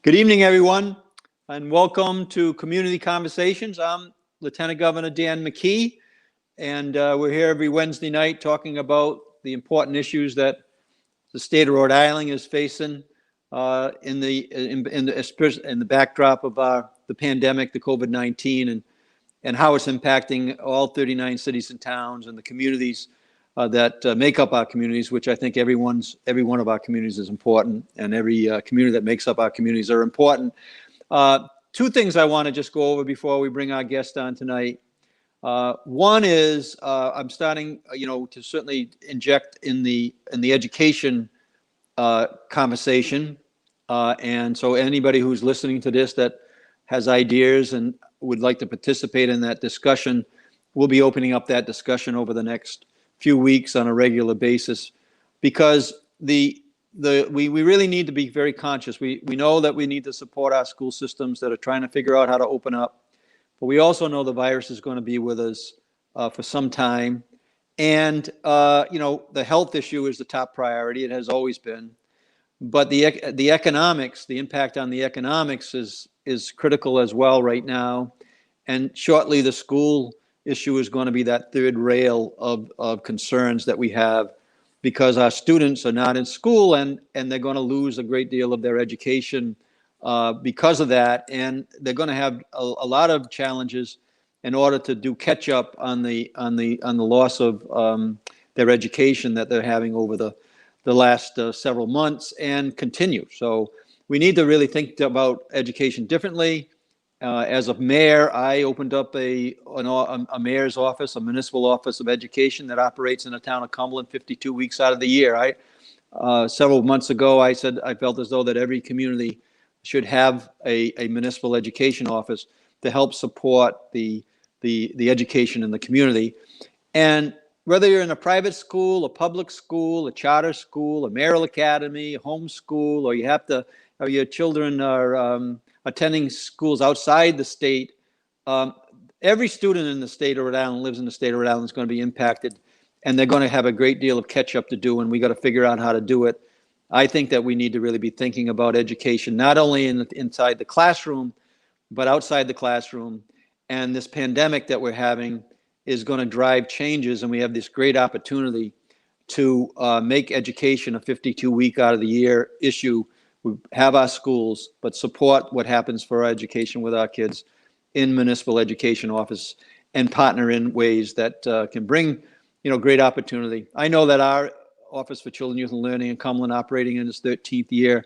Good evening, everyone, and welcome to Community Conversations. I'm Lieutenant Governor Dan McKee, and we're here every Wednesday night talking about the important issues that the state of Rhode Island is facing in the backdrop of the pandemic, the COVID-19, and how it's impacting all 39 cities and towns and the communities that make up our communities, which I think every one of our communities is important, and every community that makes up our communities are important. Two things I want to just go over before we bring our guest on tonight. One is I'm starting, to certainly inject in the education conversation, and so anybody who's listening to this that has ideas and would like to participate in that discussion, we'll be opening up that discussion over the next few weeks on a regular basis, because we really need to be very conscious. We know that we need to support our school systems that are trying to figure out how to open up, but we also know the virus is going to be with us for some time. And the health issue is the top priority. It has always been, but the economics, the impact on the economics is critical as well right now. And shortly, the school issue is going to be that third rail of concerns that we have, because our students are not in school and they're going to lose a great deal of their education because of that, and they're going to have a lot of challenges in order to do catch up on the loss of their education that they're having over the last several months and continue. So we need to really think about education differently. As a mayor, I opened up a mayor's office, a municipal office of education that operates in the town of Cumberland 52 weeks out of the year. Several months ago, I said I felt as though that every community should have a municipal education office to help support the education in the community. And whether you're in a private school, a public school, a charter school, a mayoral academy, a home school, or your children are attending schools outside the state, every student in the state of Rhode Island lives in the state of Rhode Island is going to be impacted, and they're going to have a great deal of catch up to do, and we got to figure out how to do it. I think that we need to really be thinking about education, not only inside the classroom, but outside the classroom. And this pandemic that we're having is going to drive changes, and we have this great opportunity to make education a 52-week out of the year issue. We have our schools, but support what happens for our education with our kids in municipal education office and partner in ways that can bring, great opportunity. I know that our Office for Children, Youth, and Learning in Cumberland, operating in its 13th year,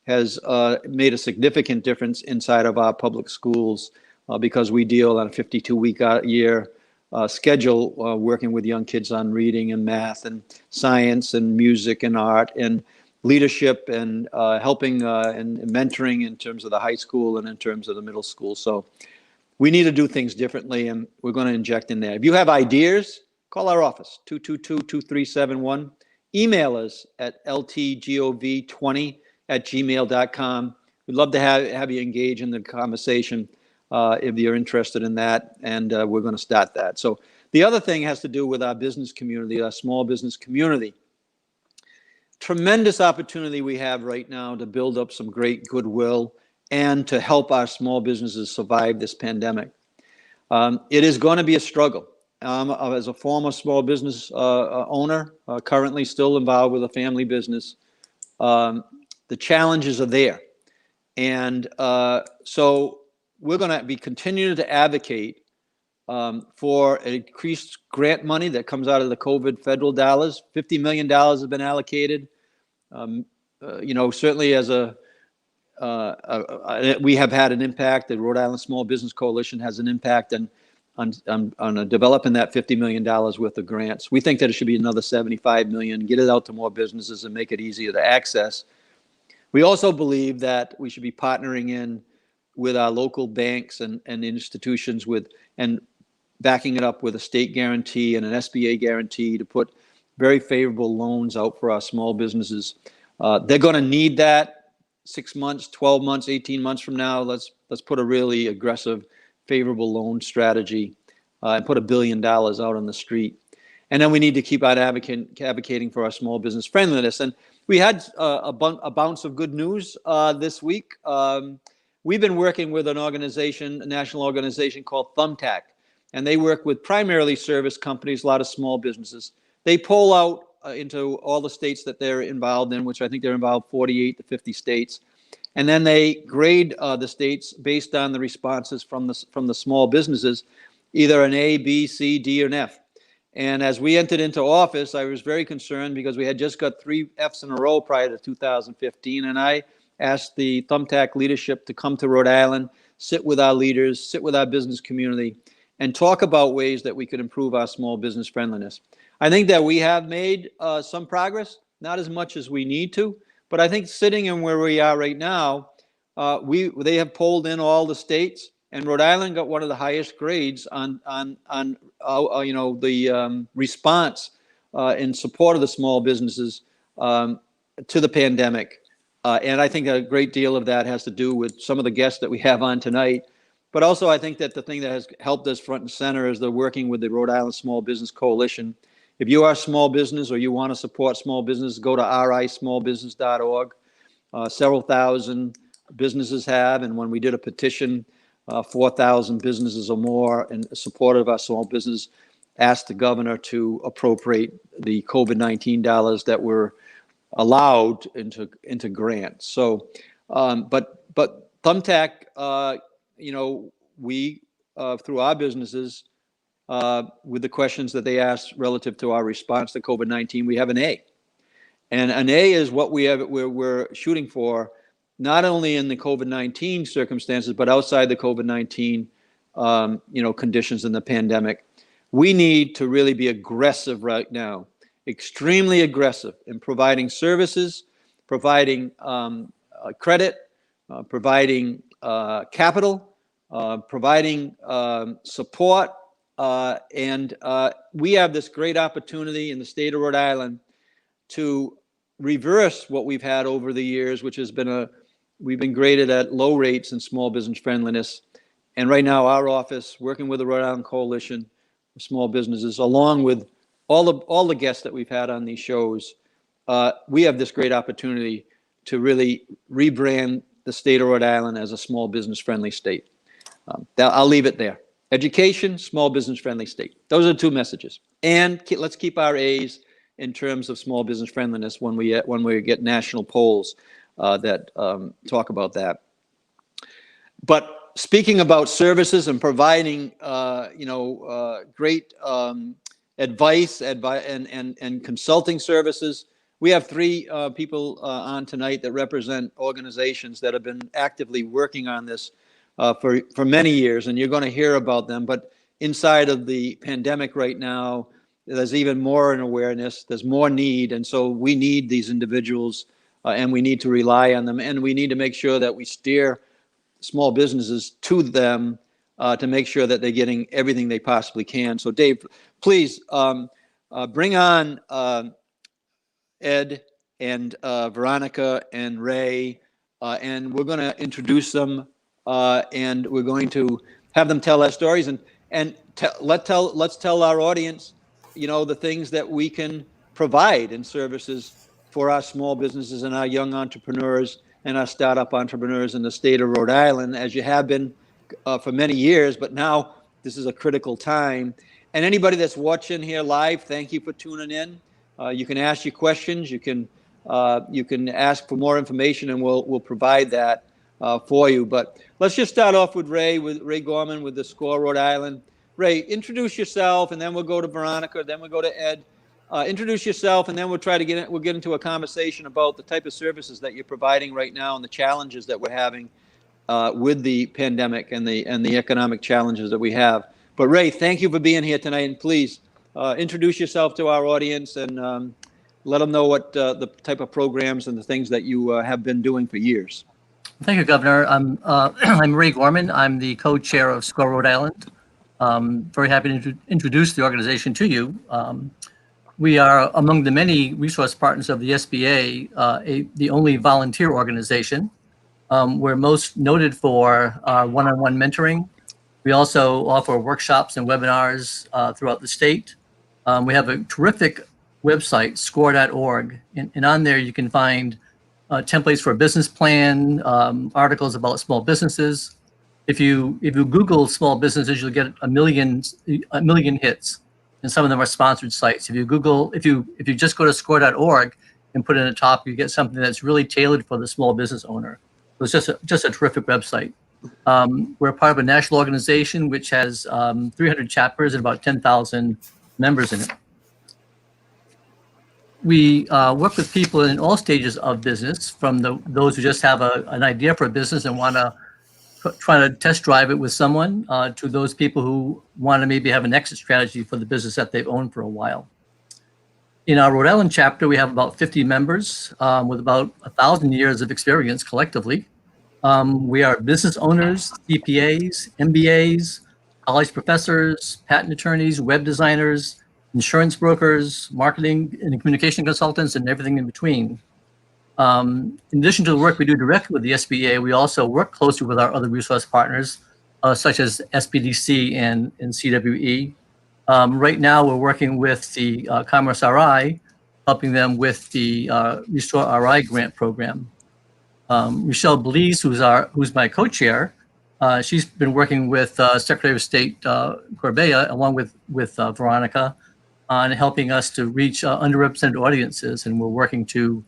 has made a significant difference inside of our public schools because we deal on a 52-week year schedule, working with young kids on reading and math and science and music and art and leadership and helping and mentoring in terms of the high school and in terms of the middle school. So we need to do things differently, and we're going to inject in there. If you have ideas, call our office, 222-2371. Email us at ltgov20@gmail.com. We'd love to have you engage in the conversation if you're interested in that, and we're going to start that. So the other thing has to do with our business community, our small business community. Tremendous opportunity we have right now to build up some great goodwill and to help our small businesses survive this pandemic. It is going to be a struggle. As a former small business owner, currently still involved with a family business, the challenges are there. And so we're going to be continuing to advocate for increased grant money that comes out of the COVID federal dollars. $50 million have been allocated. Certainly as we have had an impact. The Rhode Island Small Business Coalition has an impact on developing that $50 million worth of grants. We think that it should be another $75 million, get it out to more businesses and make it easier to access. We also believe that we should be partnering in with our local banks and institutions and backing it up with a state guarantee and an SBA guarantee to put very favorable loans out for our small businesses. They're going to need that 6 months, 12 months, 18 months from now. Let's put a really aggressive, favorable loan strategy and put $1 billion out on the street. And then we need to keep on advocating for our small business friendliness. And We had a bounce of good news this week. We've been working with an organization, a national organization called Thumbtack, and they work with primarily service companies, a lot of small businesses. They poll out into all the states that they're involved in, which I think they're involved 48 to 50 states. And then they grade the states based on the responses from the small businesses, either an A, B, C, D, or an F. And as we entered into office, I was very concerned because we had just got 3 Fs in a row prior to 2015. And I asked the Thumbtack leadership to come to Rhode Island, sit with our leaders, sit with our business community, and talk about ways that we could improve our small business friendliness. I think that we have made some progress, not as much as we need to, but I think sitting in where we are right now, they have polled in all the states, and Rhode Island got one of the highest grades on the response in support of the small businesses to the pandemic. And I think a great deal of that has to do with some of the guests that we have on tonight. But also, I think that the thing that has helped us front and center is the working with the Rhode Island Small Business Coalition. If you are a small business or you want to support small business, go to RISmallbusiness.org. Several thousand businesses have, and when we did a petition, 4,000 businesses or more in support of our small business asked the governor to appropriate the COVID-19 dollars that were allowed into grants. So, but Thumbtack, we through our businesses, with the questions that they asked relative to our response to COVID-19, we have an A. And an A is what we're shooting for, not only in the COVID-19 circumstances, but outside the COVID-19 conditions in the pandemic. We need to really be aggressive right now, extremely aggressive in providing services, providing credit, providing capital, providing support. And we have this great opportunity in the state of Rhode Island to reverse what we've had over the years, which has been we've been graded at low rates in small business friendliness. And right now our office, working with the Rhode Island Coalition of Small Businesses, along with all the guests that we've had on these shows, we have this great opportunity to really rebrand the state of Rhode Island as a small business friendly state. I'll leave it there. Education, small business friendly state. Those are the 2 messages. And let's keep our A's in terms of small business friendliness when we get national polls that talk about that. But speaking about services and providing great advice and consulting services, we have 3 people on tonight that represent organizations that have been actively working on this for many years, and you're going to hear about them. But inside of the pandemic right now, there's even more an awareness, there's more need, and so we need these individuals and we need to rely on them, and we need to make sure that we steer small businesses to them to make sure that they're getting everything they possibly can. So Dave, please bring on Ed and Veronica and Ray, and we're going to introduce them and we're going to have them tell their stories and let's tell our audience, the things that we can provide in services for our small businesses and our young entrepreneurs and our startup entrepreneurs in the state of Rhode Island, as you have been for many years, but now this is a critical time. And anybody that's watching here live, thank you for tuning in. You can ask your questions. You can ask for more information, and we'll provide that for you. But let's just start off with Ray Gorman with the SCORE Rhode Island. Ray, introduce yourself, and then we'll go to Veronica, then we'll go to Ed. Introduce yourself, and then we'll get into a conversation about the type of services that you're providing right now and the challenges that we're having with the pandemic and the economic challenges that we have. But Ray, thank you for being here tonight, and please introduce yourself to our audience and let them know what the type of programs and the things that you have been doing for years. Thank you, Governor. I'm Ray Gorman. I'm the co-chair of SCORE Rhode Island. Very happy to introduce the organization to you. We are among the many resource partners of the SBA, the only volunteer organization. We're most noted for our one-on-one mentoring. We also offer workshops and webinars throughout the state. We have a terrific website, score.org. And on there, you can find templates for a business plan, articles about small businesses. If you Google small businesses, you'll get a million hits, and some of them are sponsored sites. If you just go to score.org and put in the top, you get something that's really tailored for the small business owner. So it's just a terrific website. We're part of a national organization which has 300 chapters and about 10,000 members in it. We work with people in all stages of business, from those who just have an idea for a business and want to try to test drive it with someone, to those people who want to maybe have an exit strategy for the business that they've owned for a while. In our Rhode Island chapter, we have about 50 members with about 1,000 years of experience collectively. We are business owners, CPAs, MBAs, college professors, patent attorneys, web designers, insurance brokers, marketing and communication consultants, and everything in between. In addition to the work we do directly with the SBA, we also work closely with our other resource partners, such as SBDC and CWE. Right now, we're working with the Commerce RI, helping them with the Restore RI grant program. Michelle Blees, who's my co-chair, she's been working with Secretary of State Gorbea, along with Veronica, on helping us to reach underrepresented audiences, and we're working to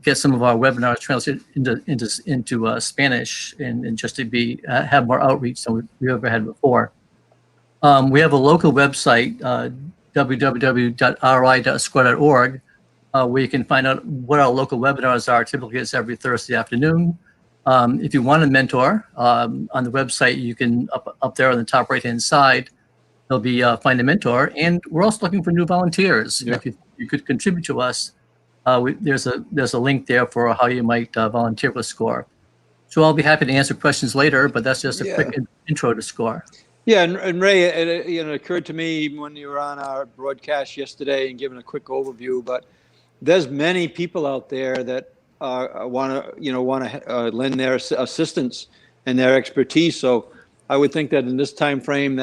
get some of our webinars translated into Spanish, and just to have more outreach than we've ever had before. We have a local website, www.ri.score.org, where you can find out what our local webinars are. Typically, it's every Thursday afternoon. If you want a mentor, on the website, you can up there on the top right-hand side, there'll be find a mentor, and we're also looking for new volunteers. Yeah. If you could contribute to us, there's a link there for how you might volunteer with SCORE. So I'll be happy to answer questions later, but that's just a quick intro to SCORE. Yeah, and Ray, it occurred to me when you were on our broadcast yesterday and giving a quick overview, but there's many people out there that want to lend their assistance and their expertise. So I would think that in this time frame,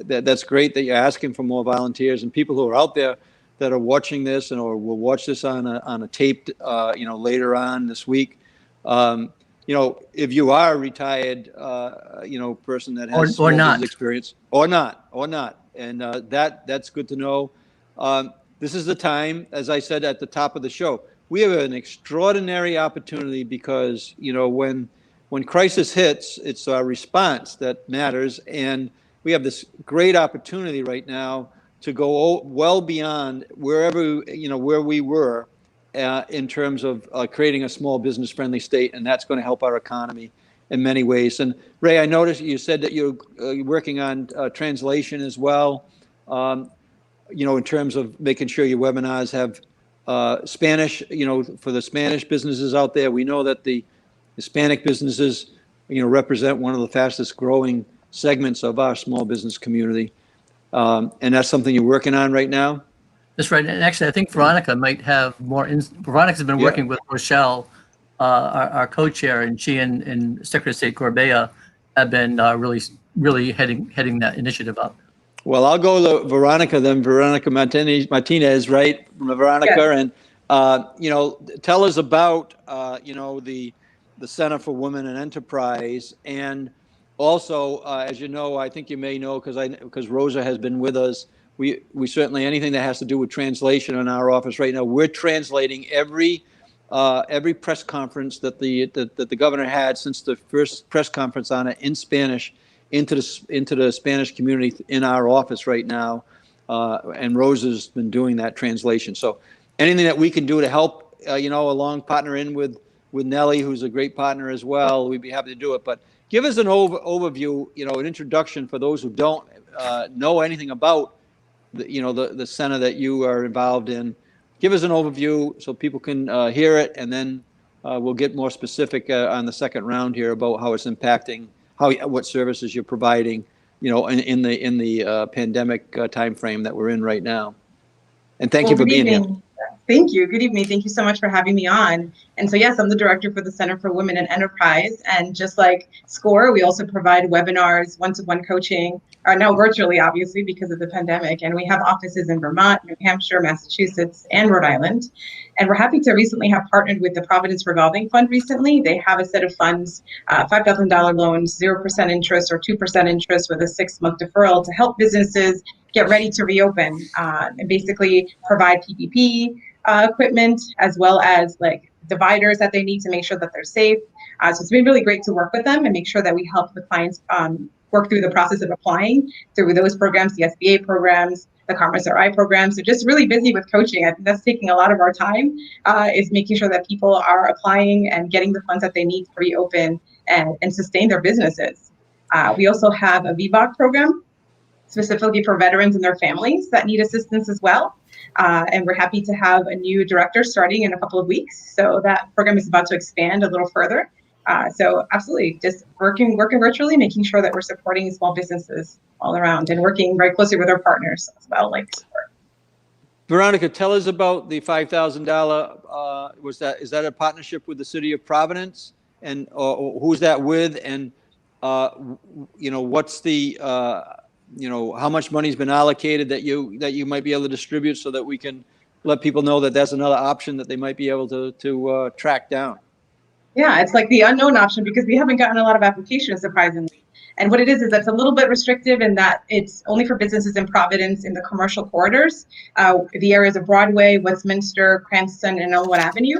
that's great that you're asking for more volunteers, and people who are out there that are watching this or will watch this on a taped, later on this week. If you are a retired, person that has or not experience or not, and that's good to know. This is the time, as I said at the top of the show, we have an extraordinary opportunity because, when crisis hits, it's our response that matters. And we have this great opportunity right now to go well beyond where we were in terms of creating a small business friendly state. And that's going to help our economy in many ways. And Ray, I noticed you said that you're working on translation as well. In terms of making sure your webinars have Spanish, for the Spanish businesses out there. We know that the Hispanic businesses, represent one of the fastest growing segments of our small business community. And that's something you're working on right now? That's right. And actually, I think Veronica might have more. Veronica's been working with Rochelle, our co-chair, and she and Secretary of State Gorbea have been really heading that initiative up. Well, I'll go to Veronica then. Veronica Martinez, right? From Veronica, yes. And tell us about the Center for Women and Enterprise, and also as you know, I think you may know because Rosa has been with us. We certainly anything that has to do with translation in our office right now. We're translating every press conference that the governor had since the first press conference on it in Spanish into the Spanish community in our office right now, and Rosa's been doing that translation. So anything that we can do to help, along partner in with Nellie, who's a great partner as well, we'd be happy to do it. But give us an overview, an introduction for those who don't know anything about the center that you are involved in. Give us an overview so people can hear it, and then we'll get more specific on the second round here about how it's impacting what services you're providing, in the pandemic time frame that we're in right now. And thank you for being here. Thank you. Good evening. Thank you so much for having me on. And so, yes, I'm the director for the Center for Women in Enterprise. And just like SCORE, we also provide webinars, one-to-one coaching, now virtually, obviously, because of the pandemic. And we have offices in Vermont, New Hampshire, Massachusetts, and Rhode Island. And we're happy to recently have partnered with the Providence Revolving Fund recently. They have a set of funds, $5,000 loans, 0% interest or 2% interest with a 6-month deferral to help businesses get ready to reopen and basically provide PPP, equipment, as well as like dividers that they need to make sure that they're safe. So it's been really great to work with them and make sure that we help the clients work through the process of applying through those programs, the SBA programs, the Commerce RI programs. So just really busy with coaching. I think that's taking a lot of our time, is making sure that people are applying and getting the funds that they need to reopen and sustain their businesses. We also have a VBOC program specifically for veterans and their families that need assistance as well. And we're happy to have a new director starting in a couple of weeks. So that program is about to expand a little further. So absolutely, just working virtually, making sure that we're supporting small businesses all around and working very closely with our partners as well, like support. Veronica, tell us about the $5,000. Is that a partnership with the city of Providence, and or who's that with? And what's the how much money's been allocated that you might be able to distribute so that we can let people know that that's another option that they might be able to track down? Yeah, it's like the unknown option because we haven't gotten a lot of applications, surprisingly. And what it is that's a little bit restrictive in that it's only for businesses in Providence in the commercial corridors, the areas of Broadway, Westminster, Cranston, and Elmwood Avenue.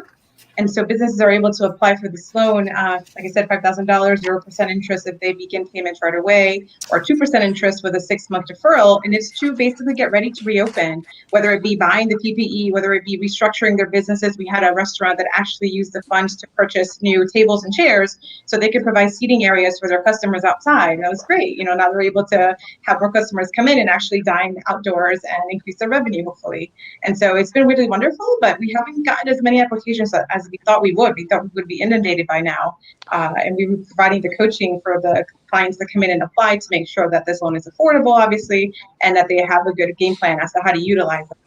And so businesses are able to apply for this loan, like I said, $5,000, 0% interest if they begin payments right away, or 2% interest with a 6-month deferral. And it's to basically get ready to reopen, whether it be buying the PPE, whether it be restructuring their businesses. We had a restaurant that actually used the funds to purchase new tables and chairs so they could provide seating areas for their customers outside. And that was great. Now they're able to have more customers come in and actually dine outdoors and increase their revenue, hopefully. And so it's been really wonderful, but we haven't gotten as many applications as we thought we would. We thought we would be inundated by now. And we were providing the coaching for the clients that come in and apply to make sure that this loan is affordable, obviously, and that they have a good game plan as to how to utilize it.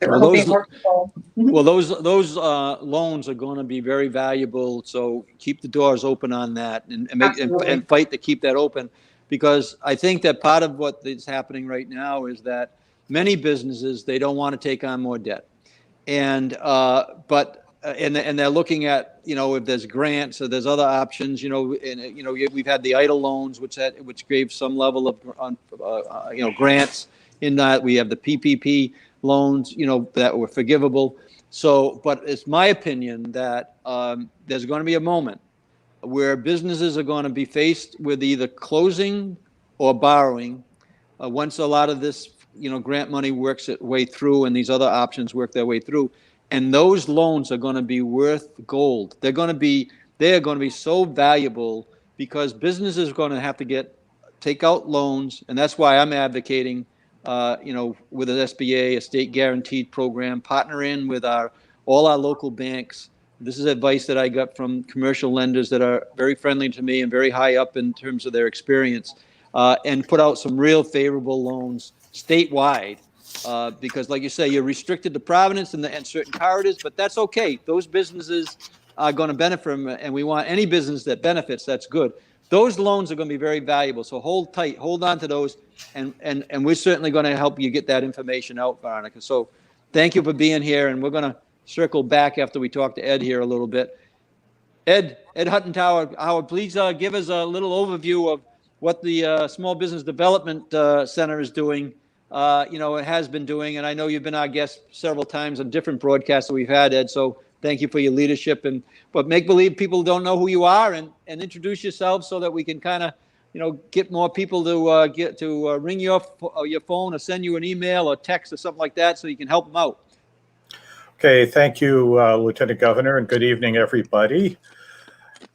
So we're hoping more people. Well, those loans are going to be very valuable. So keep the doors open on that and fight to keep that open, because I think that part of what is happening right now is that many businesses, they don't want to take on more debt. And they're looking at, if there's grants or there's other options, we've had the EIDL loans, which gave some level of, grants. In that we have the PPP loans, that were forgivable. So, but it's my opinion that there's going to be a moment where businesses are going to be faced with either closing or borrowing once a lot of this, grant money works its way through and these other options work their way through. And those loans are going to be worth gold. They are going to be so valuable because businesses are going to have to take out loans. And that's why I'm advocating, with an SBA, a state guaranteed program, partner in with all our local banks. This is advice that I got from commercial lenders that are very friendly to me and very high up in terms of their experience, and put out some real favorable loans statewide. Because like you say, you're restricted to Providence and certain corridors, but that's okay. Those businesses are going to benefit from it, and we want any business that benefits, that's good. Those loans are going to be very valuable. So hold tight, hold on to those, and we're certainly going to help you get that information out, Veronica. So thank you for being here, and we're going to circle back after we talk to Ed here a little bit. Ed Huttenhower, please give us a little overview of what the Small Business Development Center is doing. It has been doing, and I know you've been our guest several times on different broadcasts that we've had, Ed. So thank you for your leadership. But make believe people don't know who you are, and introduce yourself so that we can kind of, get more people to ring your phone or send you an email or text or something like that, so you can help them out. Okay, thank you, Lieutenant Governor, and good evening, everybody.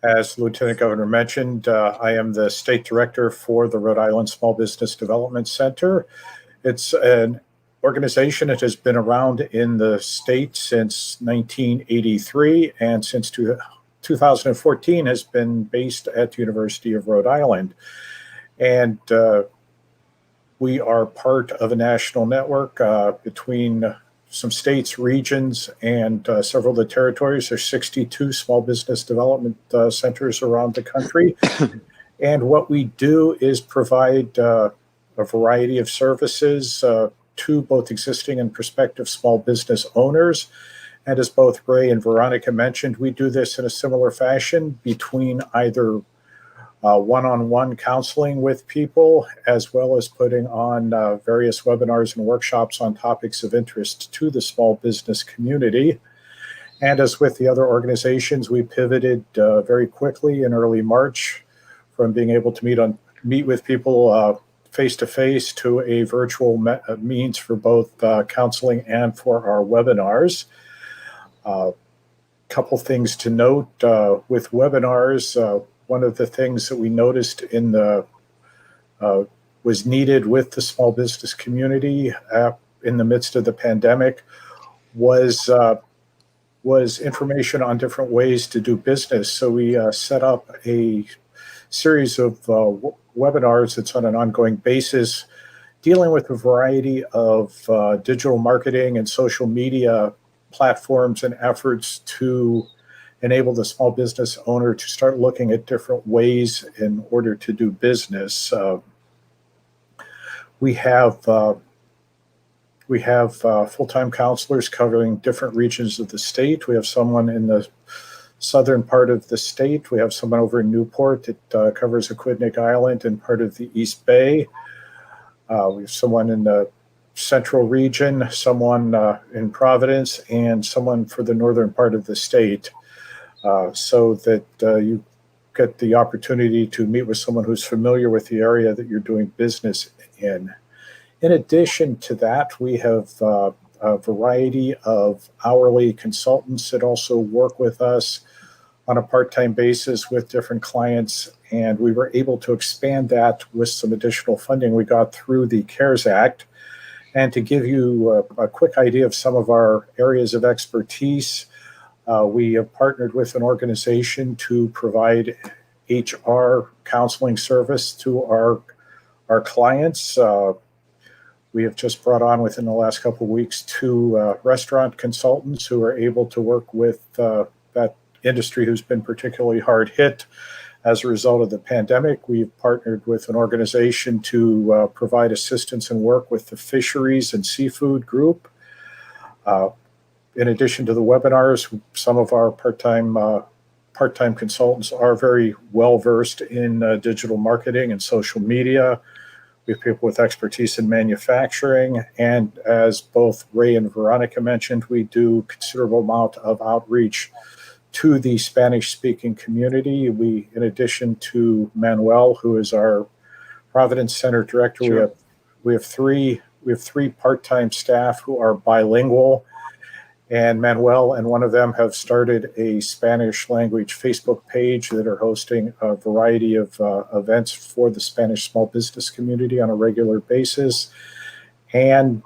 As Lieutenant Governor mentioned, I am the State Director for the Rhode Island Small Business Development Center. It's an organization that has been around in the state since 1983, and since 2014 has been based at the University of Rhode Island. And we are part of a national network between some states, regions, and several of the territories. There's 62 small business development centers around the country. And what we do is provide a variety of services to both existing and prospective small business owners. And as both Ray and Veronica mentioned, we do this in a similar fashion between either one-on-one counseling with people, as well as putting on various webinars and workshops on topics of interest to the small business community. And as with the other organizations, we pivoted very quickly in early March from being able to meet with people face-to-face to a virtual means for both counseling and for our webinars. Couple things to note with webinars. One of the things that we noticed was needed with the small business community in the midst of the pandemic was information on different ways to do business. So we set up a series of webinars that's on an ongoing basis, dealing with a variety of digital marketing and social media platforms and efforts to enable the small business owner to start looking at different ways in order to do business. We have full-time counselors covering different regions of the state. We have someone in the southern part of the state. We have someone over in Newport that covers Aquidneck Island and part of the East Bay. We have someone in the central region, someone in Providence, and someone for the northern part of the state. So that you get the opportunity to meet with someone who's familiar with the area that you're doing business in. In addition to that, we have a variety of hourly consultants that also work with us on a part-time basis with different clients, and we were able to expand that with some additional funding we got through the CARES Act. And to give you a quick idea of some of our areas of expertise, we have partnered with an organization to provide HR counseling service to our clients. We have just brought on within the last couple of weeks 2 restaurant consultants who are able to work with that industry who's been particularly hard hit as a result of the pandemic. We've partnered with an organization to provide assistance and work with the fisheries and seafood group. In addition to the webinars, some of our part-time consultants are very well versed in digital marketing and social media. We have people with expertise in manufacturing, and as both Ray and Veronica mentioned, we do considerable amount of outreach to the Spanish-speaking community. We, in addition to Manuel, who is our Providence Center director, Sure. we have three part-time staff who are bilingual. And Manuel and one of them have started a Spanish language Facebook page that are hosting a variety of events for the Spanish small business community on a regular basis. And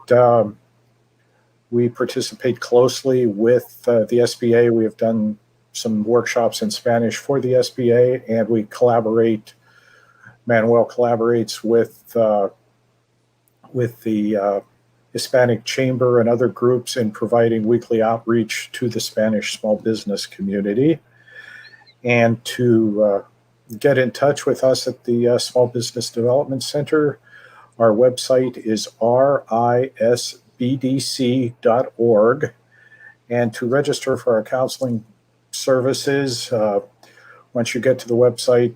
we participate closely with the SBA. We have done some workshops in Spanish for the SBA, and we collaborate. Manuel collaborates with the Hispanic Chamber and other groups in providing weekly outreach to the Spanish small business community. And to get in touch with us at the Small Business Development Center, our website is RISBDC.org. And to register for our counseling services, once you get to the website,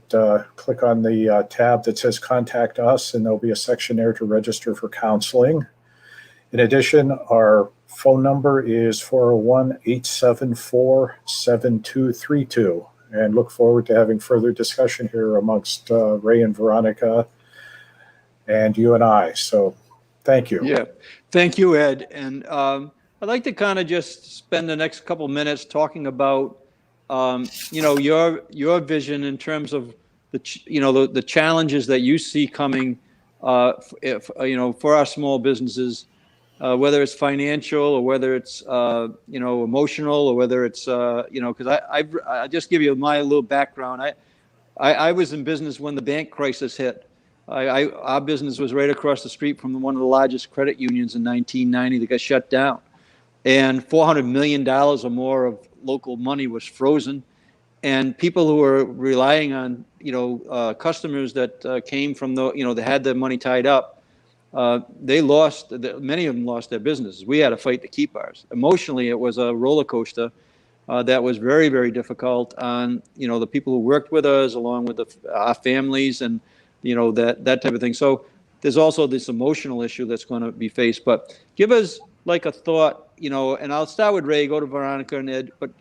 click on the tab that says Contact Us, and there'll be a section there to register for counseling. In addition, our phone number is 401-874-7232, and look forward to having further discussion here amongst Ray and Veronica and you and I. So thank you. Yeah, thank you, Ed. And I'd like to kind of just spend the next couple minutes talking about, your vision in terms of the challenges that you see coming, for our small businesses. Whether it's financial or whether it's, emotional or whether it's, because I just give you my little background. I was in business when the bank crisis hit. Our business was right across the street from one of the largest credit unions in 1990 that got shut down. and $400 million or more of local money was frozen. And people who were relying on, customers that came from they had their money tied up, many of them lost their businesses. We had to fight to keep ours. Emotionally, it was a roller coaster that was very, very difficult on, the people who worked with us, along with our families, and, that type of thing. So there's also this emotional issue that's going to be faced. But give us like a thought, and I'll start with Ray, go to Veronica and Ed, but,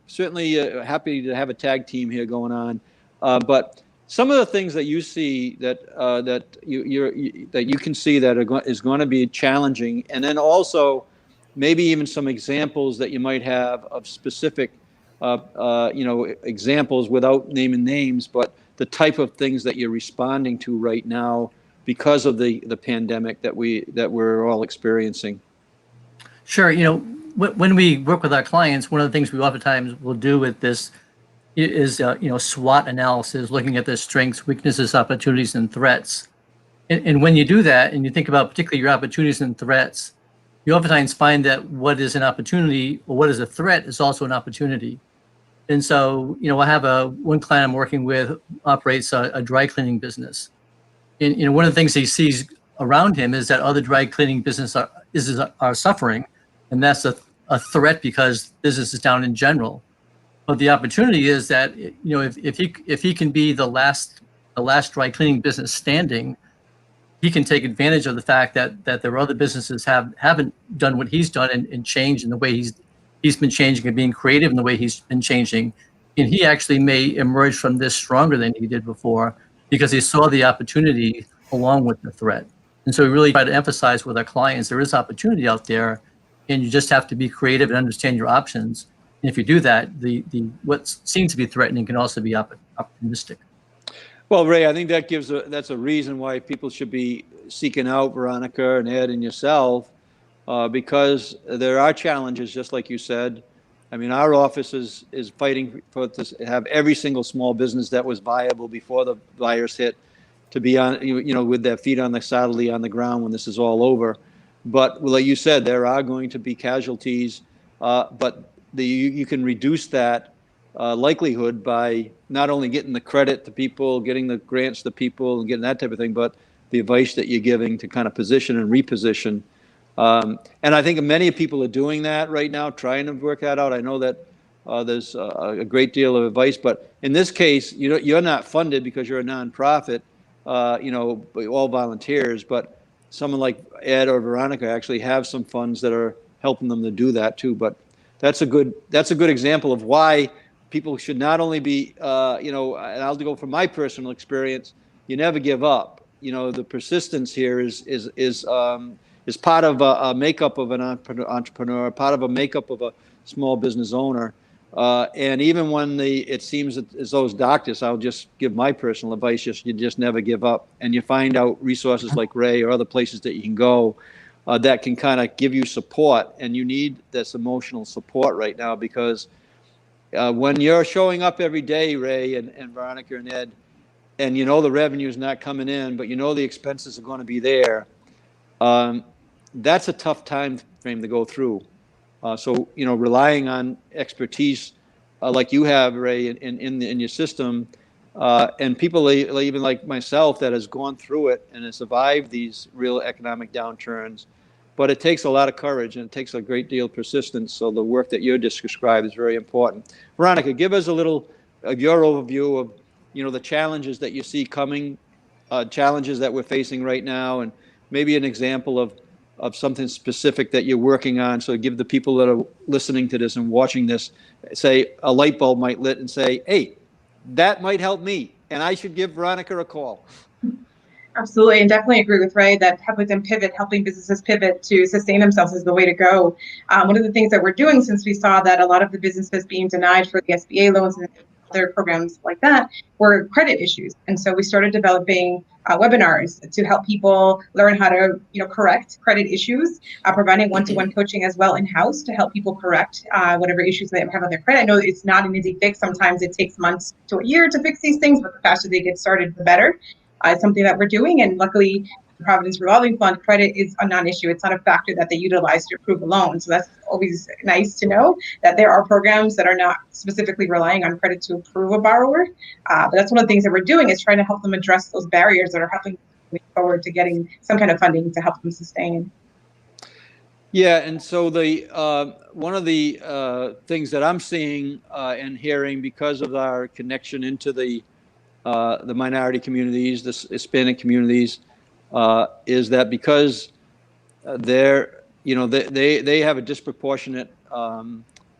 certainly happy to have a tag team here going on. But some of the things that you see that you can see that is going to be challenging, and then also maybe even some examples that you might have of specific, examples without naming names, but the type of things that you're responding to right now because of the pandemic that we're all experiencing. Sure. When we work with our clients, one of the things we oftentimes will do with this is, SWOT analysis, looking at their strengths, weaknesses, opportunities, and threats. And when you do that, and you think about particularly your opportunities and threats, you oftentimes find that what is an opportunity or what is a threat is also an opportunity. And so, I have one client I'm working with operates a dry cleaning business. And, one of the things he sees around him is that other dry cleaning businesses are suffering, and that's a threat because business is down in general. But the opportunity is that, if he can be the last dry cleaning business standing, he can take advantage of the fact that there are other businesses haven't done what he's done and changed in the way he's been changing and being creative in the way he's been changing. And he actually may emerge from this stronger than he did before because he saw the opportunity along with the threat. And so we really try to emphasize with our clients, there is opportunity out there, and you just have to be creative and understand your options. And if you do that, the what seems to be threatening can also be optimistic. Well, Ray, I think that's a reason why people should be seeking out Veronica and Ed and yourself, because there are challenges, just like you said. I mean, our office is fighting to have every single small business that was viable before the virus hit to be on, with their feet solidly on the ground when this is all over. But like you said, there are going to be casualties, but you can reduce that likelihood by not only getting the credit to people, getting the grants to people, and getting that type of thing, but the advice that you're giving to kind of position and reposition. And I think many people are doing that right now, trying to work that out. I know that there's a great deal of advice, but in this case, you're not funded because you're a nonprofit, all volunteers, but someone like Ed or Veronica actually have some funds that are helping them to do that too. But that's a good example of why people should not only be, and I'll go from my personal experience, you never give up. The persistence here is part of a makeup of an entrepreneur, part of a makeup of a small business owner. And even when it seems as those doctors, I'll just give my personal advice, you just never give up. And you find out resources like Ray or other places that you can go that can kind of give you support. And you need this emotional support right now because when you're showing up every day, Ray and Veronica and Ed, and the revenue is not coming in, but the expenses are going to be there, that's a tough time frame to go through. So relying on expertise like you have, Ray, in your system, and people even like myself that has gone through it and has survived these real economic downturns. But it takes a lot of courage and it takes a great deal of persistence. So the work that you just described is very important. Veronica, give us a little of your overview of the challenges that you see coming, challenges that we're facing right now, and maybe an example of something specific that you're working on. So give the people that are listening to this and watching this, say a light bulb might lit and say, hey, that might help me, and I should give Veronica a call. Absolutely, and definitely agree with Ray that helping businesses pivot to sustain themselves is the way to go. One of the things that we're doing, since we saw that a lot of the businesses being denied for the SBA loans and other programs like that were credit issues, and so we started developing webinars to help people learn how to correct credit issues, providing one-to-one coaching as well in-house to help people correct whatever issues they have on their credit. I know it's not an easy fix. Sometimes it takes months to a year to fix these things, but the faster they get started, the better. It's something that we're doing, and luckily Providence Revolving Fund, credit is a non-issue. It's not a factor that they utilize to approve a loan. So that's always nice to know that there are programs that are not specifically relying on credit to approve a borrower. But that's one of the things that we're doing, is trying to help them address those barriers that are helping them move forward to getting some kind of funding to help them sustain. Yeah, and so the one of the things that I'm seeing and hearing because of our connection into the minority communities, the Hispanic communities, is that because they're, they have a disproportionate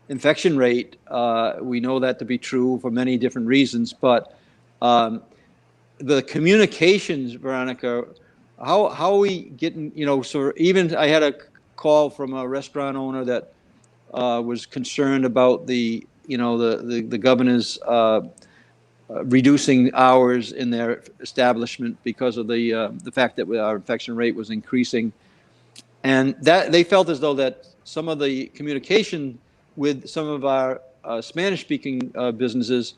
infection rate. We know that to be true for many different reasons, but the communications, Veronica, how are we getting, so even I had a call from a restaurant owner that was concerned about the governor's reducing hours in their establishment because of the fact that our infection rate was increasing, and that they felt as though that some of the communication with some of our Spanish-speaking businesses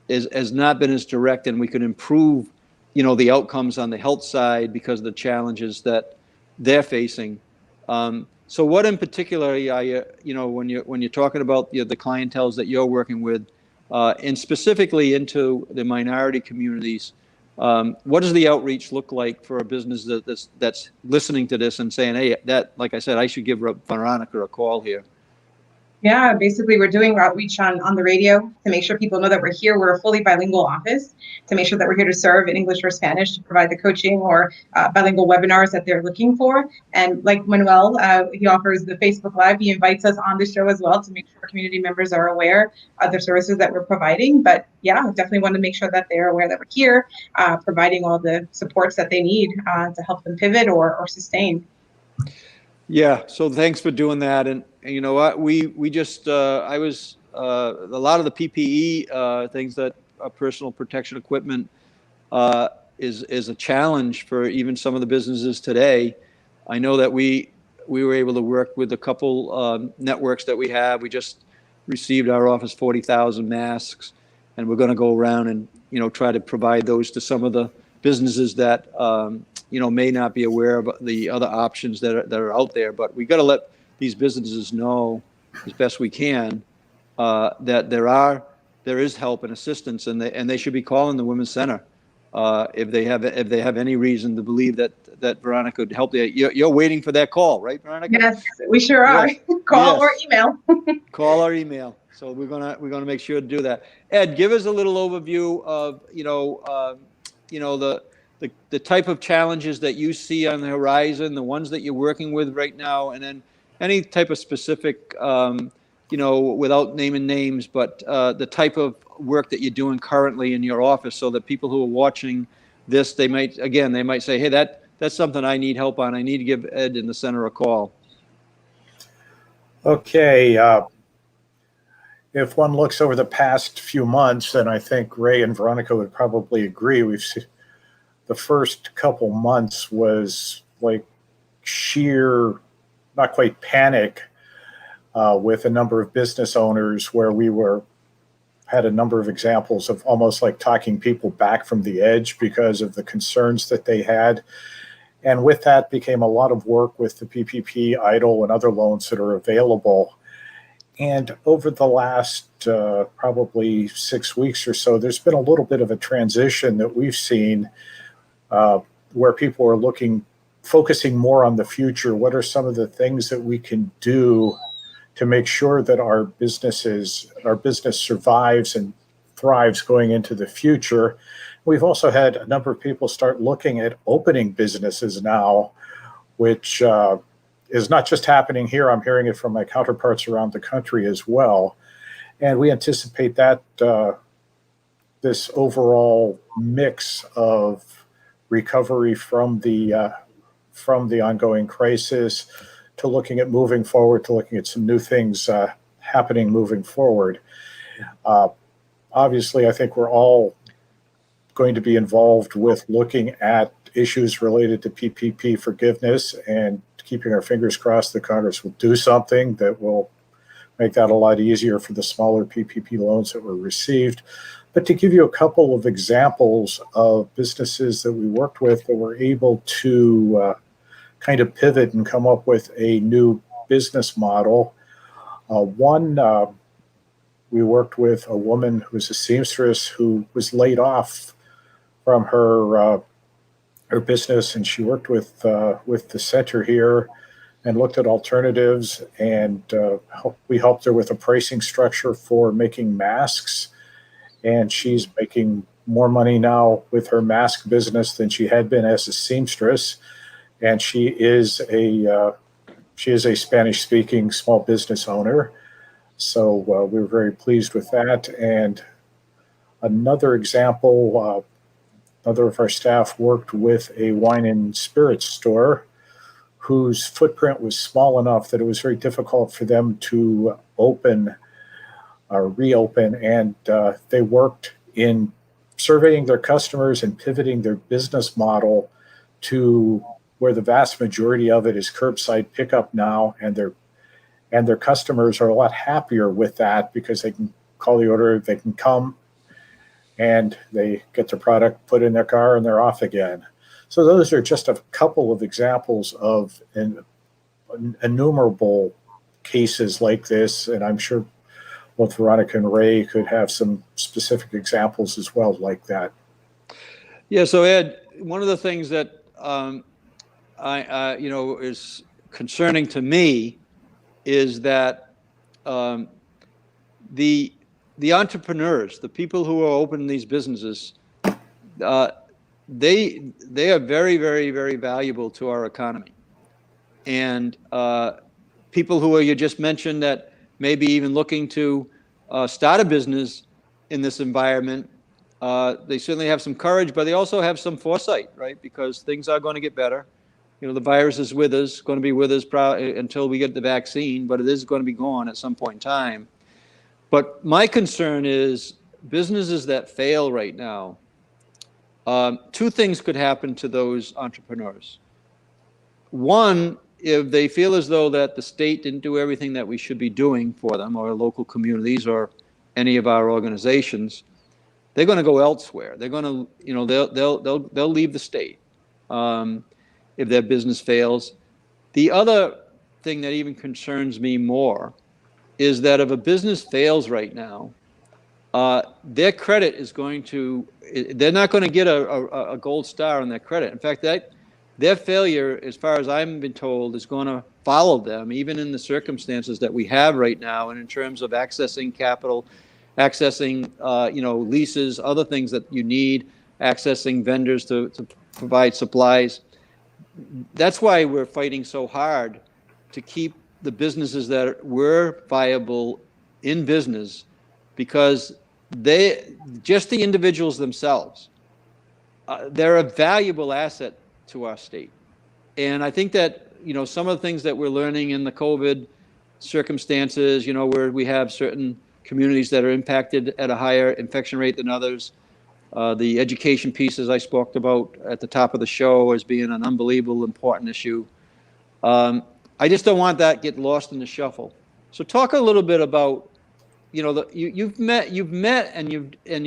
has not been as direct, and we could improve, the outcomes on the health side because of the challenges that they're facing. So what in particular are you, when you're talking about the clienteles that you're working with, and specifically into the minority communities, what does the outreach look like for a business that's listening to this and saying, hey, that, like I said, I should give Veronica a call here? Yeah, basically we're doing outreach on the radio to make sure people know that we're here. We're a fully bilingual office, to make sure that we're here to serve in English or Spanish, to provide the coaching or bilingual webinars that they're looking for. And like Manuel, he offers the Facebook Live. He invites us on the show as well to make sure community members are aware of the services that we're providing. But yeah, definitely want to make sure that they're aware that we're here, providing all the supports that they need to help them pivot or sustain. Yeah, so thanks for doing that. And you know what, we just I was a lot of the PPE things that personal protection equipment is a challenge for even some of the businesses today. I know that we were able to work with a couple networks that we have. We just received our office 40,000 masks, and we're going to go around and try to provide those to some of the businesses that may not be aware of the other options that are out there. But we got to let these businesses know as best we can that there is help and assistance, and they should be calling the Women's Center if they have any reason to believe that Veronica could help. You're waiting for that call, right, Veronica? Yes, we sure are. Yes. Call or email. Call or email. So we're gonna make sure to do that. Ed, give us a little overview of the type of challenges that you see on the horizon, the ones that you're working with right now, and then any type of specific, without naming names, but the type of work that you're doing currently in your office, so that people who are watching this, they might say, hey, that's something I need help on. I need to give Ed in the center a call. Okay. If one looks over the past few months, and I think Ray and Veronica would probably agree, we've seen the first couple months was like sheer, not quite panic, with a number of business owners, where we had a number of examples of almost like talking people back from the edge because of the concerns that they had. And with that became a lot of work with the PPP, EIDL, and other loans that are available. And over the last probably 6 weeks or so, there's been a little bit of a transition that we've seen, where people are focusing more on the future. What are some of the things that we can do to make sure that our business survives and thrives going into the future? We've also had a number of people start looking at opening businesses now, which is not just happening here. I'm hearing it from my counterparts around the country as well. And we anticipate that this overall mix of recovery from the ongoing crisis, to looking at moving forward, to looking at some new things happening moving forward. Obviously, I think we're all going to be involved with looking at issues related to PPP forgiveness, and keeping our fingers crossed that Congress will do something that will make that a lot easier for the smaller PPP loans that were received. But to give you a couple of examples of businesses that we worked with that were able to kind of pivot and come up with a new business model. One, we worked with a woman who was a seamstress who was laid off from her business, and she worked with the center here and looked at alternatives, and we helped her with a pricing structure for making masks, and she's making more money now with her mask business than she had been as a seamstress, and she is a Spanish-speaking small business owner. So we were very pleased with that. And another example, another of our staff worked with a wine and spirits store whose footprint was small enough that it was very difficult for them to open or reopen. And they worked in surveying their customers and pivoting their business model to where the vast majority of it is curbside pickup now, and their customers are a lot happier with that because they can call the order, they can come, and they get their product put in their car and they're off again. So those are just a couple of examples of innumerable cases like this, and I'm sure both Veronica and Ray could have some specific examples as well like that. Yeah, so Ed, one of the things that is concerning to me is that the entrepreneurs, the people who are opening these businesses, they are very, very, very valuable to our economy. And people who you just mentioned that maybe even looking to start a business in this environment, they certainly have some courage, but they also have some foresight, right? Because things are going to get better. You know, the virus is with us, going to be with us until we get the vaccine, but it is going to be gone at some point in time. But my concern is businesses that fail right now. Two things could happen to those entrepreneurs. One, if they feel as though that the state didn't do everything that we should be doing for them, or local communities, or any of our organizations, they're going to go elsewhere. They're going to, they'll leave the state if their business fails. The other thing that even concerns me more is that if a business fails right now, their credit is they're not going to get a gold star on their credit. In fact, their failure, as far as I've been told, is going to follow them, even in the circumstances that we have right now, and in terms of accessing capital, accessing leases, other things that you need, accessing vendors to provide supplies. That's why we're fighting so hard to keep the businesses that were viable in business, because just the individuals themselves, they're a valuable asset to our state. And I think that, some of the things that we're learning in the COVID circumstances, where we have certain communities that are impacted at a higher infection rate than others, the education pieces I spoke about at the top of the show as being an unbelievable important issue. I just don't want that to get lost in the shuffle. So talk a little bit about, you've met and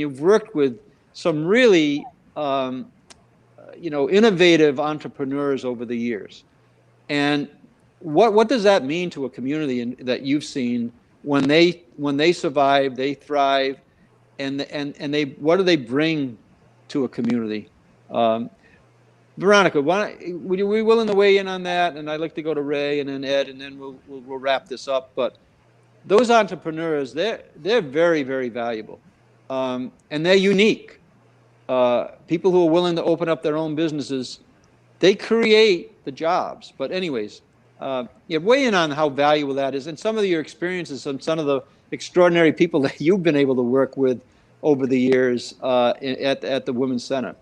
you've worked with some really, innovative entrepreneurs over the years. And what does that mean to a community that you've seen when they survive, they thrive, and what do they bring to a community? Veronica, would you be willing to weigh in on that? And I'd like to go to Ray and then Ed, and then we'll wrap this up. But those entrepreneurs, they're very, very valuable, and they're unique. People who are willing to open up their own businesses, they create the jobs. But anyways, weigh in on how valuable that is, and some of your experiences and some of the extraordinary people that you've been able to work with over the years at the Women's Center.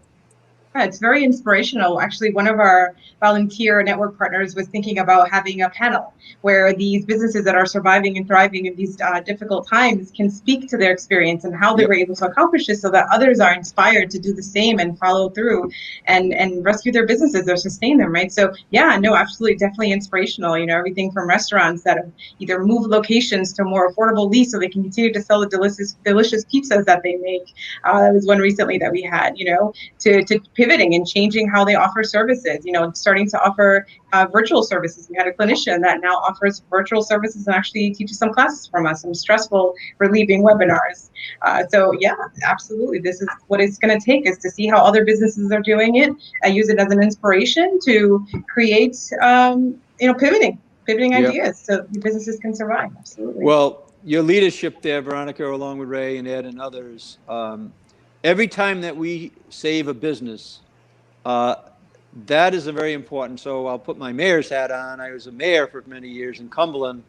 Yeah, it's very inspirational. Actually, one of our volunteer network partners was thinking about having a panel where these businesses that are surviving and thriving in these difficult times can speak to their experience and how they were able to accomplish this, so that others are inspired to do the same and follow through and rescue their businesses or sustain them, right? So yeah, no, absolutely, definitely inspirational. You know, everything from restaurants that have either moved locations to more affordable lease so they can continue to sell the delicious pizzas that they make. That was one recently that we had, you know, to pivoting and changing how they offer services, you know, starting to offer virtual services. We had a clinician that now offers virtual services and actually teaches some classes from us, some stressful relieving webinars. So yeah, absolutely. This is what it's going to take, is to see how other businesses are doing it. I use it as an inspiration to create, you know, pivoting ideas so businesses can survive. Absolutely. Well, your leadership there, Veronica, along with Ray and Ed and others, every time that we save a business, that is a very important. So I'll put my mayor's hat on. I was a mayor for many years in Cumberland,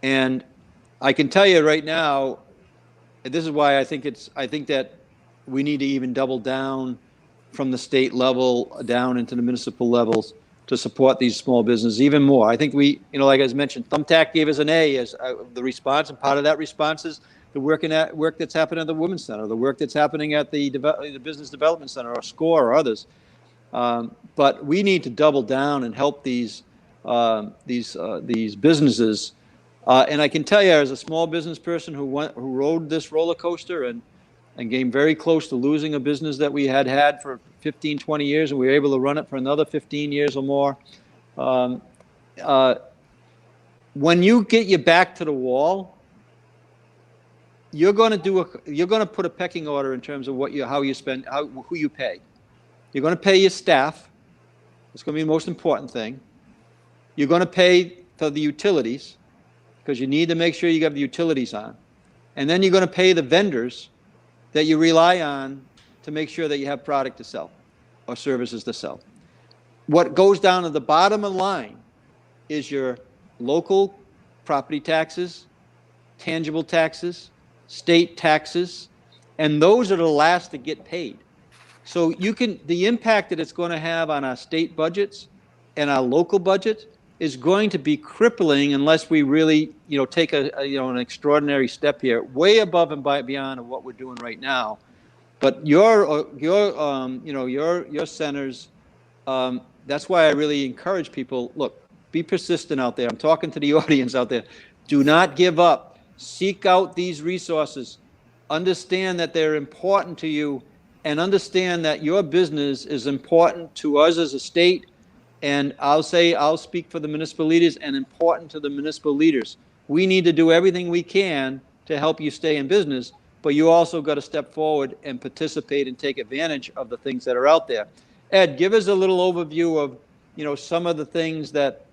and I can tell you right now, this is why I think that we need to even double down from the state level down into the municipal levels to support these small businesses even more. I think we, you know, like I mentioned, Thumbtack gave us an A as the response, and part of that response is the work that's happening at the Women's Center, the work that's happening at the Business Development Center, or SCORE, or others. But we need to double down and help these businesses. And I can tell you, as a small business person who rode this roller coaster and came very close to losing a business that we had for 15, 20 years, and we were able to run it for another 15 years or more. When you get your back to the wall, you're going to put a pecking order in terms of how you spend, who you pay. You're going to pay your staff. It's going to be the most important thing. You're going to pay for the utilities, because you need to make sure you have the utilities on. And then you're going to pay the vendors that you rely on to make sure that you have product to sell or services to sell. What goes down to the bottom of the line is your local property taxes, tangible taxes, state taxes, and those are the last to get paid. So the impact that it's going to have on our state budgets and our local budget is going to be crippling unless we really, you know, take an extraordinary step here, way above and beyond of what we're doing right now. But your centers, that's why I really encourage people, look, be persistent out there. I'm talking to the audience out there. Do not give up. Seek out these resources. Understand that they're important to you, and understand that your business is important to us as a state. And I'll speak for the municipal leaders, and important to the municipal leaders. We need to do everything we can to help you stay in business, but you also got to step forward and participate and take advantage of the things that are out there. Ed, give us a little overview of, you know, some of the things that,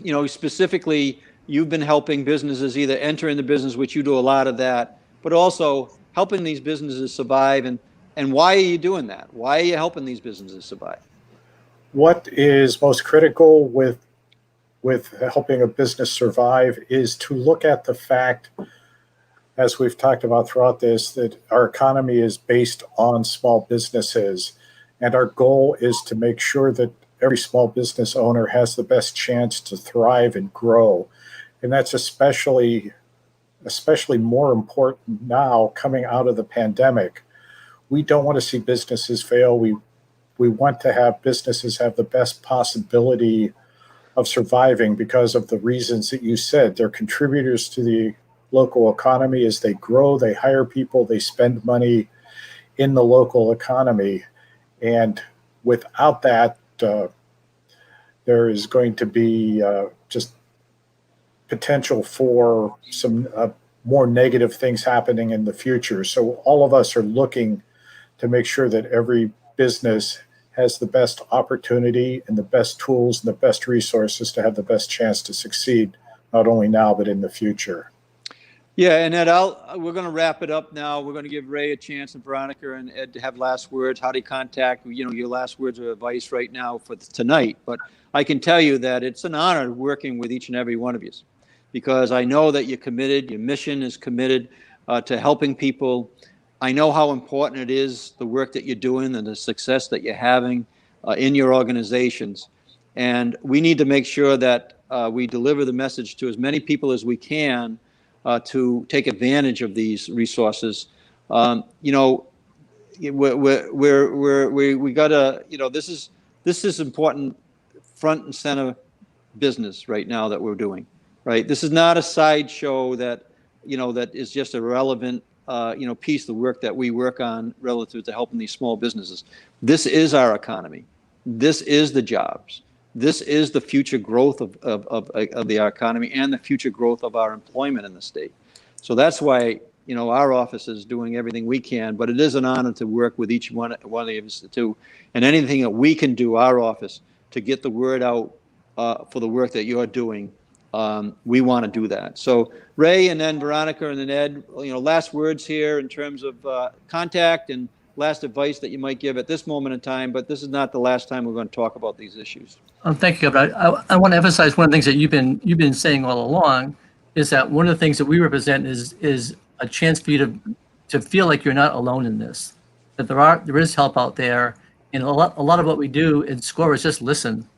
you know, specifically you've been helping businesses either enter into business, which you do a lot of that, but also helping these businesses survive. And why are you doing that? Why are you helping these businesses survive? What is most critical with helping a business survive is to look at the fact, as we've talked about throughout this, that our economy is based on small businesses. And our goal is to make sure that every small business owner has the best chance to thrive and grow. And that's especially more important now coming out of the pandemic. We don't want to see businesses fail. We want to have businesses have the best possibility of surviving because of the reasons that you said. They're contributors to the local economy. As they grow, they hire people, they spend money in the local economy. And without that, there is going to be just potential for some more negative things happening in the future. So all of us are looking to make sure that every business has the best opportunity and the best tools and the best resources to have the best chance to succeed, not only now, but in the future. Yeah, and Ed, we're going to wrap it up now. We're going to give Ray a chance, and Veronica and Ed to have last words. How do you contact, you know, your last words of advice right now for tonight? But I can tell you that it's an honor working with each and every one of you, because I know that you're committed. Your mission is committed to helping people. I know how important it is, the work that you're doing and the success that you're having in your organizations. And we need to make sure that we deliver the message to as many people as we can to take advantage of these resources. You know, we gotta, you know, this is important front and center business right now that we're doing, right? This is not a sideshow that, you know, that is just a relevant, you know, piece of the work that we work on relative to helping these small businesses. This is our economy. This is the jobs. This is the future growth of the economy and the future growth of our employment in the state. So that's why, you know, our office is doing everything we can, but it is an honor to work with each one of us too. And anything that we can do, our office, to get the word out for the work that you're doing, we want to do that. So Ray, and then Veronica, and then Ed, you know, last words here in terms of contact and last advice that you might give at this moment in time, but this is not the last time we're going to talk about these issues. Thank you, Governor. I want to emphasize one of the things that you've been saying all along is that one of the things that we represent is a chance for you to feel like you're not alone in this, that there is help out there, and a lot of what we do in SCORE is just listen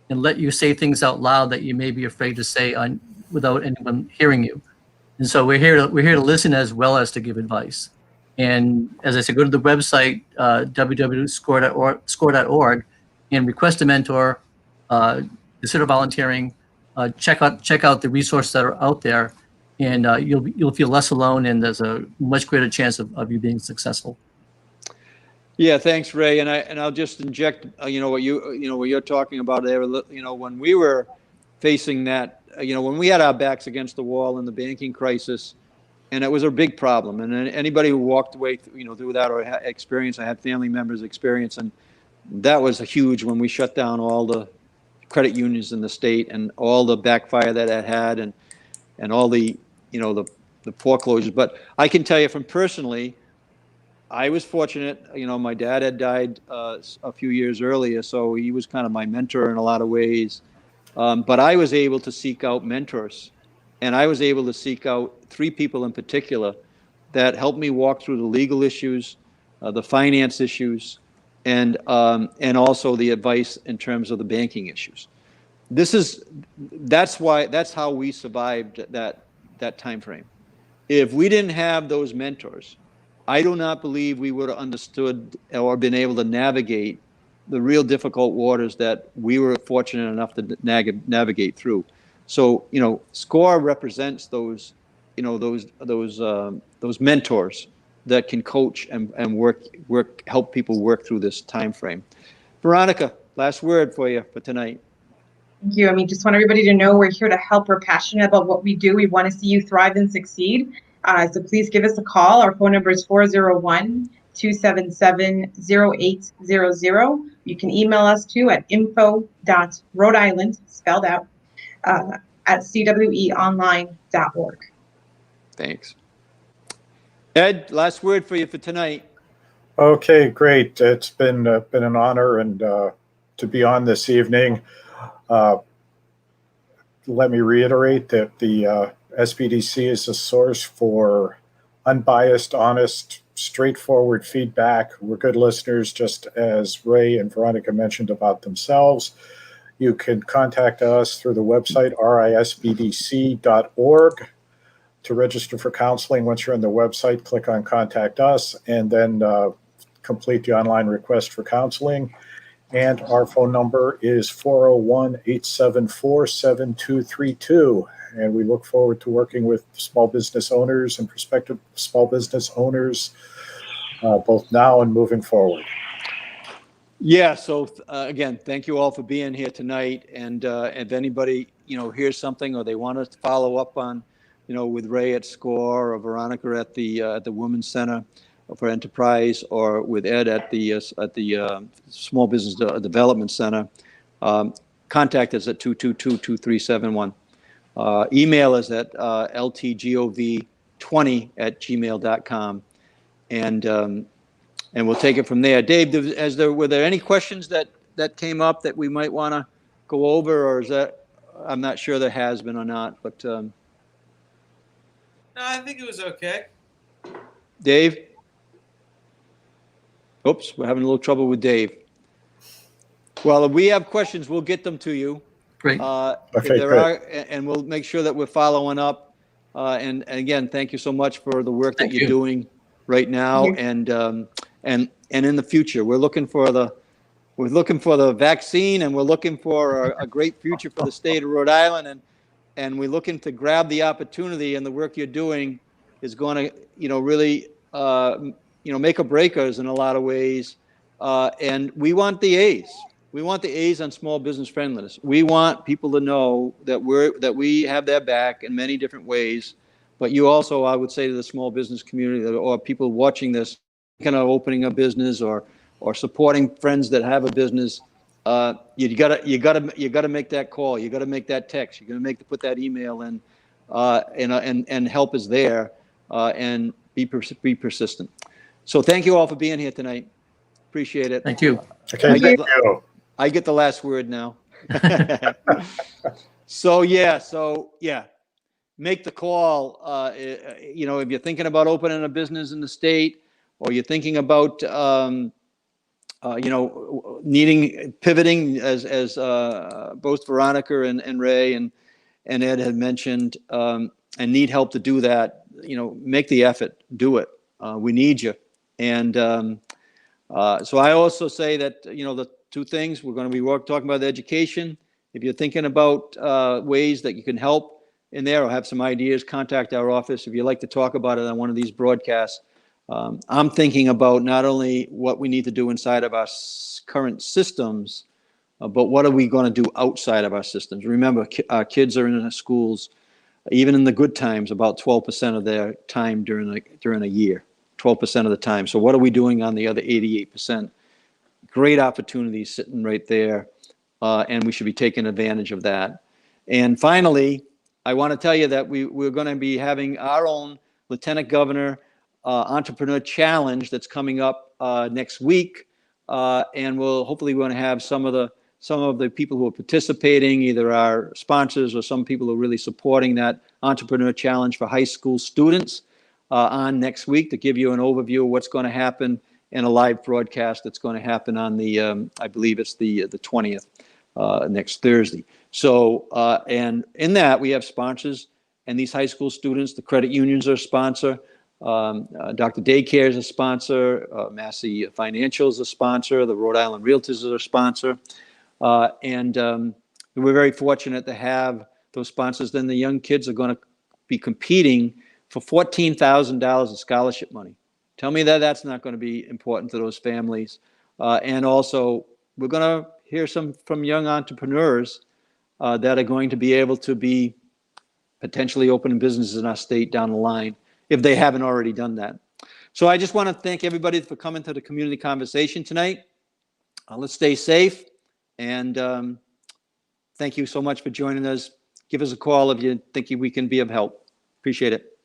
and let you say things out loud that you may be afraid to say without anyone hearing you. And so we're here to listen as well as to give advice. And as I said, go to the website www.score.org and request a mentor, consider volunteering, check out the resources that are out there, and you'll feel less alone, and there's a much greater chance of you being successful. Yeah, thanks, Ray. And I'll just inject, you know, what you're talking about there. You know, when we were facing that, you know, when we had our backs against the wall in the banking crisis, and it was a big problem. And anybody who walked away, through that or had experience, I had family members experience, and that was huge when we shut down all the credit unions in the state and all the backfire that it had, and all the, you know, the foreclosures. But I can tell you from personally, I was fortunate. You know, my dad had died a few years earlier, so he was kind of my mentor in a lot of ways. But I was able to seek out mentors, and I was able to seek out 3 people in particular that helped me walk through the legal issues, the finance issues, and also the advice in terms of the banking issues. That's how we survived that time frame. If we didn't have those mentors, I do not believe we would have understood or been able to navigate the real difficult waters that we were fortunate enough to navigate through. So, you know, SCORE represents those, you know, those mentors that can coach and help people work through this time frame. Veronica, last word for you for tonight. Thank you. I mean, just want everybody to know we're here to help. We're passionate about what we do. We want to see you thrive and succeed. So please give us a call. Our phone number is 401-277-0800. You can email us too at info.rhodeisland, spelled out, at cweonline.org. Thanks. Ed, last word for you for tonight. Okay, great. It's been an honor and to be on this evening. Let me reiterate that the SBDC is a source for unbiased, honest, straightforward feedback. We're good listeners, just as Ray and Veronica mentioned about themselves. You can contact us through the website, RISBDC.org. To register for counseling, once you're on the website, click on Contact Us, and then complete the online request for counseling. And our phone number is 401-874-7232. And we look forward to working with small business owners and prospective small business owners, both now and moving forward. Yeah. So again, thank you all for being here tonight. And if anybody, you know, hears something or they want us to follow up on, you know, with Ray at SCORE or Veronica at the Women's Center for Enterprise, or with Ed at the Small Business Development Center, contact us at 222-2371. Email us at ltgov20@gmail.com, and we'll take it from there. Dave, were there any questions that came up that we might want to go over, or is that, I'm not sure there has been or not, but No, I think it was okay. Dave? Oops, we're having a little trouble with Dave. Well, if we have questions, we'll get them to you. Great. If Okay, there good. are, and we'll make sure that we're following up. And again, thank you so much for the work that Thank you're you. doing right now, Thank and in the future. We're looking for the vaccine, and we're looking for a great future for the state of Rhode Island, and we're looking to grab the opportunity, and the work you're doing is going to, really, make or break us in a lot of ways. And we want the A's. We want the A's on small business friendliness. We want people to know that we have their back in many different ways. But you also, I would say to the small business community or people watching this, kind of opening a business or supporting friends that have a business, you gotta make that call. You gotta make that text. You're gonna put that email in, and help is there, and be persistent. So thank you all for being here tonight. Appreciate it. Thank you. Okay, thank you. I get the last word now. So yeah, make the call. If you're thinking about opening a business in the state, or you're thinking about, pivoting, as both Veronica and Ray and Ed had mentioned, and need help to do that, make the effort, do it. We need you. And so I also say that, the two things we're going to be talking about: the education. If you're thinking about ways that you can help in there or have some ideas, contact our office. If you'd like to talk about it on one of these broadcasts, I'm thinking about not only what we need to do inside of our current systems, but what are we going to do outside of our systems? Remember, our kids are in the schools, even in the good times, about 12% of their time during a year, 12% of the time. So what are we doing on the other 88%? Great opportunities sitting right there, and we should be taking advantage of that. And finally, I want to tell you that we're going to be having our own Lieutenant Governor Entrepreneur Challenge that's coming up next week, and we're going to have some of the people who are participating, either our sponsors or some people who are really supporting that Entrepreneur Challenge for high school students, on next week to give you an overview of what's going to happen in a live broadcast that's going to happen on the, I believe it's the 20th, next Thursday. So, and in that we have sponsors, and these high school students, the credit unions are a sponsor, Dr. Daycare is a sponsor, Massey Financial is a sponsor, the Rhode Island Realtors is a sponsor, and we're very fortunate to have those sponsors. Then the young kids are going to be competing for $14,000 in scholarship money. Tell me that that's not going to be important to those families. And also, we're going to hear from young entrepreneurs that are going to be able to be potentially opening businesses in our state down the line, if they haven't already done that. So I just want to thank everybody for coming to the community conversation tonight. Let's stay safe. And thank you so much for joining us. Give us a call if you think we can be of help. Appreciate it.